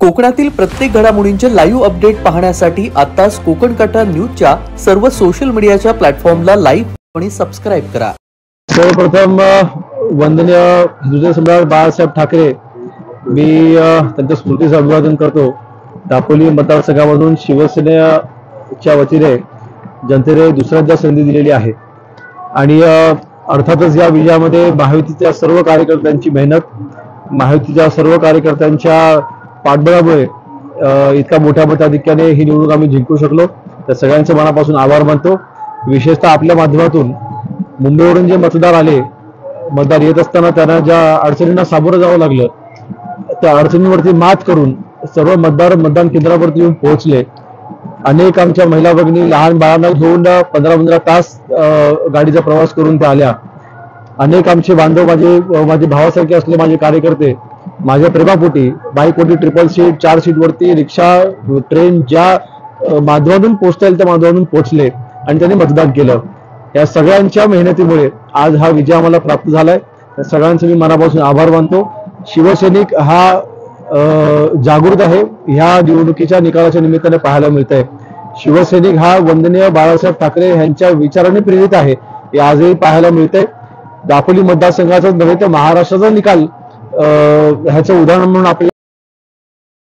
कोकणातील प्रत्येक घडामोडींचे लाईव्ह अपडेट पाहण्यासाठी आताच कोकण कटा न्यूजच्या सर्व सोशल मीडियाच्या प्लॅटफॉर्मला लाईक आणि सबस्क्राइब करा। सर्वप्रथम वंदनीय हिंदुत्व सम्राट बाळासाहेब ठाकरे मी त्यांच्या स्मृतीचं अभिवादन करतो। दापोली मतदारसंघामधून शिवसेनेच्या वतीने जनतेने दुसऱ्यांदा संधी दिलेली आहे आणि अर्थातच या विजयामध्ये महायुतीच्या सर्व कार्यकर्त्यांची मेहनत, महायुतीच्या सर्व कार्यकर्त्यांच्या पाठबळामुळे इतका मोठ्या मताधिक्याने ही निवडणूक आम्ही जिंकू शकलो। तर सगळ्यांचे मनापासून आभार मानतो। विशेषतः आपल्या माध्यमातून मुंबईवरून जे मतदार येत असताना त्यांना ज्या अडचणींना सामोरं जावं लागलं, त्या अडचणींवरती मात करून सर्व मतदार मतदान केंद्रावरती येऊन पोहोचले। अनेक आमच्या महिला भगिनी लहान बाळांना घेऊन 15-15 तास गाडीचा प्रवास करून त्या आल्या। अनेक आमचे बांधव माझे भावासारखे असले माझे कार्यकर्ते माझ्या प्रेमापोटी बाईकवरती ट्रिपल सीट 4 सीट वरती रिक्षा ट्रेन ज्या माध्यमातून पोहोचता येईल त्या माध्यमातून पोहोचले आणि त्यांनी मतदान केलं। या सगळ्यांच्या मेहनतीमुळे आज हा विजय आम्हाला प्राप्त झालाय। सगळ्यांचे मी मनापासून आभार मानतो। शिवसैनिक हा जागृत आहे, ह्या निवडणुकीच्या निकालाच्या निमित्ताने पाहायला मिळतंय। शिवसैनिक हा वंदनीय बाळासाहेब ठाकरे यांच्या विचाराने प्रेरित आहे, हे आजही पाहायला मिळतंय। दापोली मतदारसंघाचा नव्हे तर महाराष्ट्राचा निकाल ह्याचं उदाहरण म्हणून आपल्याला